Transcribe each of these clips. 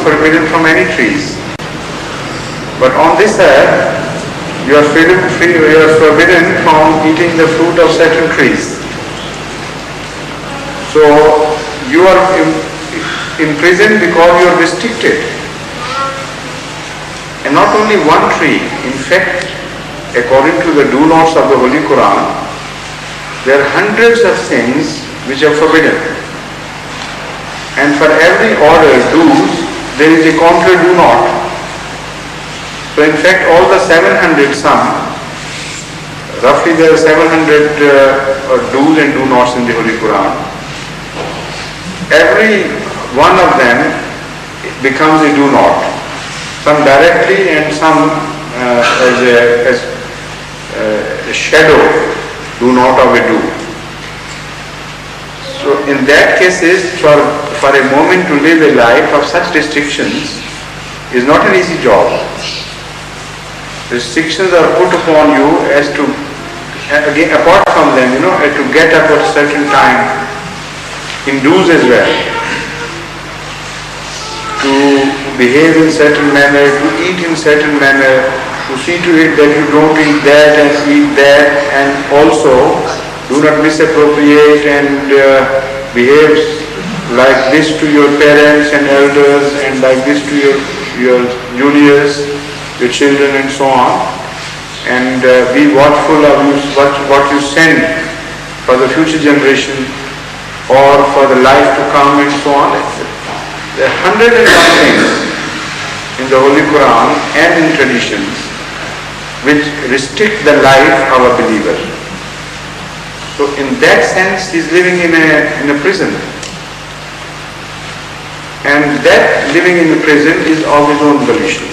forbidden from any trees. But on this earth, you are forbidden from eating the fruit of certain trees. So you are imprisoned because you are restricted. And not only one tree, in fact, according to the do nots of the Holy Quran, there are hundreds of things which are forbidden. And for every order, do's, there is a counter do not. So in fact, all the 700 roughly there are 700 do's and do nots in the Holy Quran. Every one of them becomes a do not. Some directly and some as a shadow do not of a do. So in that cases, for a moment to live a life of such restrictions is not an easy job. Restrictions are put upon you as to, again apart from them, to get up at a certain time, in do's as well, to behave in certain manner, to eat in certain manner, to see to it that you don't eat that and eat that, and also do not misappropriate and behave like this to your parents and elders and like this to your juniors, your children and so on, and be watchful of what you send for the future generation or for the life to come and so on. There are 101 things in the Holy Quran and in traditions which restrict the life of a believer. So in that sense he is living in a prison, and that living in a prison is of his own volition.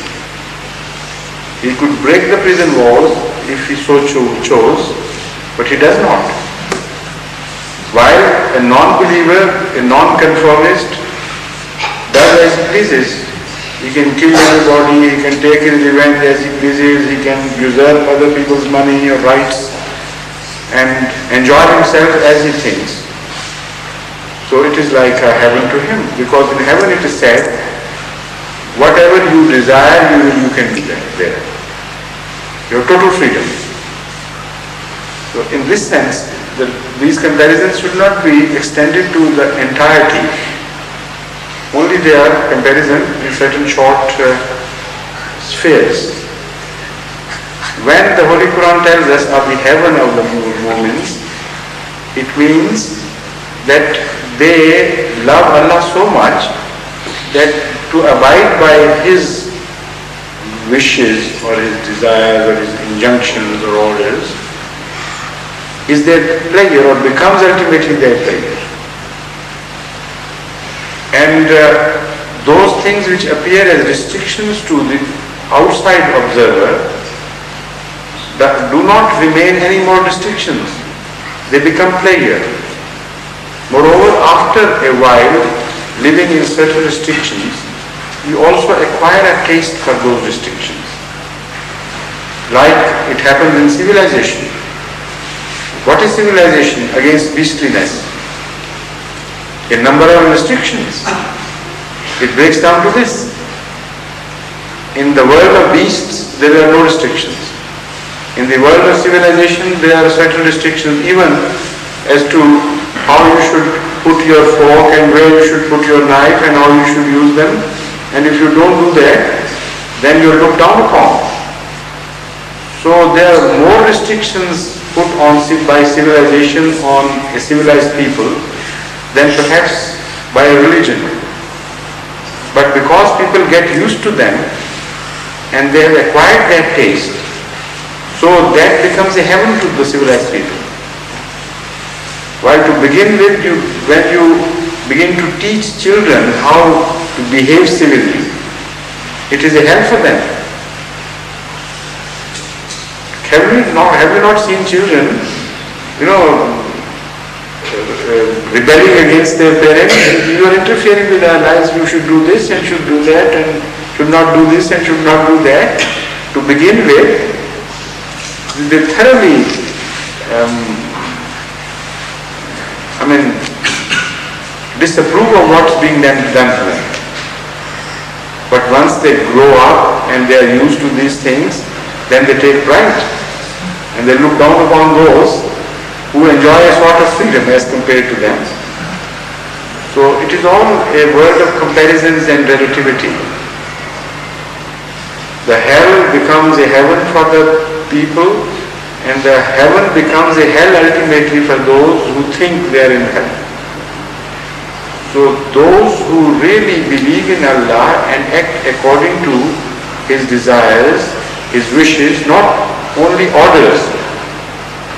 He could break the prison walls if he so chose, but he does not. While a non-believer, a non-conformist, does as he pleases. He can kill everybody, he can take his revenge as he pleases, he can usurp other people's money or rights and enjoy himself as he thinks. So it is like a heaven to him, because in heaven it is said, whatever you desire, you can do that there. You have total freedom. So in this sense, these comparisons should not be extended to the entirety. Only they are comparison in certain short spheres. When the Holy Quran tells us of the heaven of the Mu'mins, it means that they love Allah so much that to abide by His wishes or His desires or His injunctions or orders is their pleasure, or becomes ultimately their pleasure. And those things which appear as restrictions to the outside observer that do not remain any more restrictions. They become pleasure. Moreover, after a while, living in certain restrictions, you also acquire a taste for those restrictions. Like it happens in civilization. What is civilization against beastliness? A number of restrictions. It breaks down to this. In the world of beasts, there are no restrictions. In the world of civilization, there are certain restrictions, even as to how you should put your fork and where you should put your knife and how you should use them. And if you don't do that, then you are looked down upon. So there are more restrictions put on by civilization on a civilized people than perhaps by a religion. But because people get used to them and they have acquired their taste, so that becomes a heaven to the civilized people. While to begin with, when you begin to teach children how to behave civilly, it is a hell for them. Have you not seen children, rebelling against their parents? You are interfering with our lives, you should do this and should do that and should not do this and should not do that. To begin with, they thoroughly, disapprove of what's being done to them. But once they grow up and they are used to these things, then they take pride. And they look down upon those who enjoy a sort of freedom as compared to them. So it is all a world of comparisons and relativity. The hell becomes a heaven for the people, and the heaven becomes a hell ultimately for those who think they are in hell. So those who really believe in Allah and act according to His desires, His wishes, not only orders,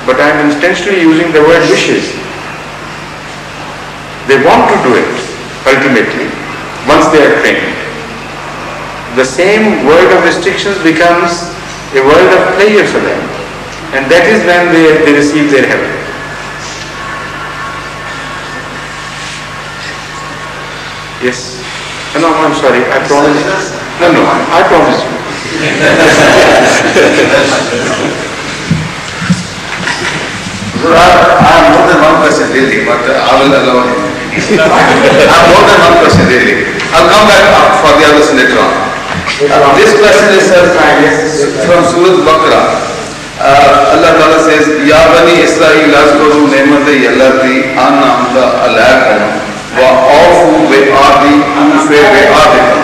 but I am intentionally using the word wishes. They want to do it, ultimately, once they are trained. The same world of restrictions becomes a world of pleasure for them. And that is when they receive their heaven. Yes? No, I'm sorry, I promise. No, I promise you. I have more than one question really, but I will allow him. I have more than one question really. I'll come back for the others later on. This question is from Surah Baqarah. Allah Ta'ala says, Ya Bani Israel azkuru ni'mati allati an'amta alaykum wa awfu bi'ahdi ufi bi'ahdikum.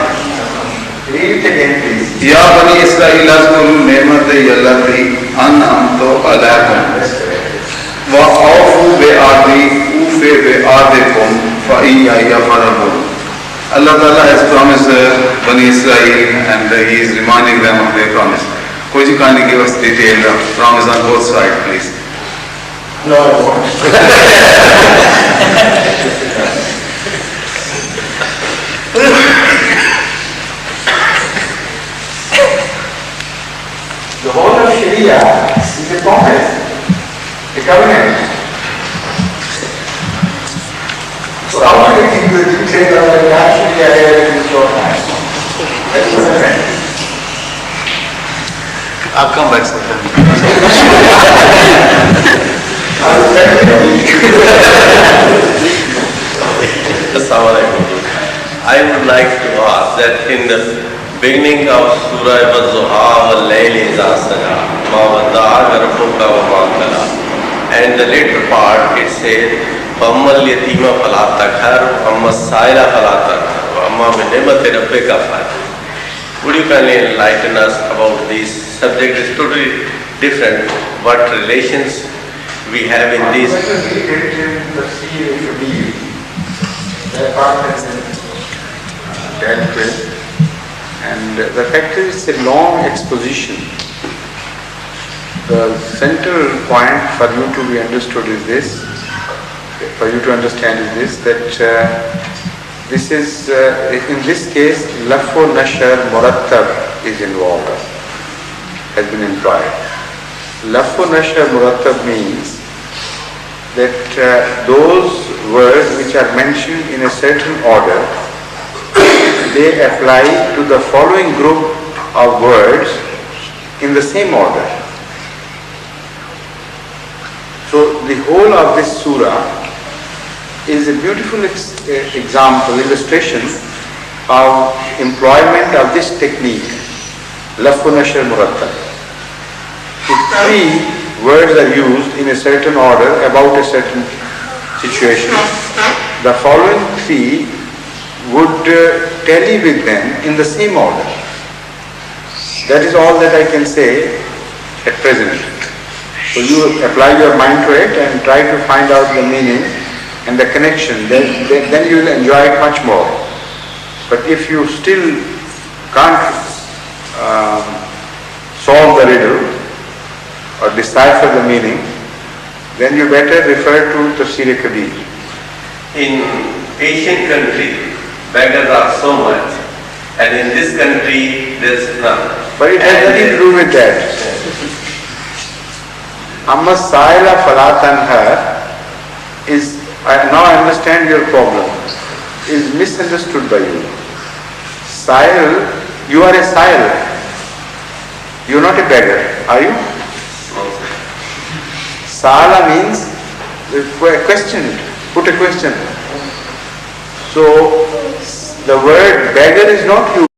Read it again, please. Ya Bani Israel azkuru ni'mati allati an'amta alaykum wa awfu bi'ahdi ufi bi'ahdikum fa iyaya farhabun. Allah Ta'ala has promised Bani Israel and He is reminding them of their promise. Could you kindly give us detailed promise on both sides, please? No, I won't. The whole of Sharia is a promise, a covenant. So how do you give the detail of the Sharia here in your time? That's what I meant. I'll come back sometime. I would like to ask that in the beginning of Surah Al-Zuha wal-Layli idha saja ma wadda'aka rabbuka wa ma qala, and the later part it says فَأَمَّا الْيَتِيمَ فَلَا تَقْهَرْ وَأَمَّا السَّائِلَ فَلَا تَنْهَرْ وَأَمَّا بِنِعْمَةِ رَبِّكَ فَحَدِّثْ. Would you kindly enlighten us about this subject? Is totally different. What relations we have in this? That part has been dealt with. And the fact is, it's a long exposition. The central point for you to be understood is this, for you to understand is this, that this is, in this case, lafo nashar murattab is involved, has been employed. Lafo nashar murattab means that those words which are mentioned in a certain order, they apply to the following group of words in the same order. So the whole of this surah is a beautiful example, illustration of employment of this technique, lafo nashar murattab. If three words are used in a certain order about a certain situation, the following three would tally with them in the same order. That is all that I can say at present. So you apply your mind to it and try to find out the meaning and the connection, then you will enjoy it much more. But if you still can't solve the riddle or decipher the meaning, then you better refer to Tafsir Kabir. In Asian country, beggars are so much, and in this country there is none. But it has nothing to do with that. Amma Sa'ila Fala Tanhar is, now I understand your problem, is misunderstood by you. Sa'il, you are a Sa'il. You are not a beggar, are you? Sa'ala means question, put a question. So the word beggar is not used.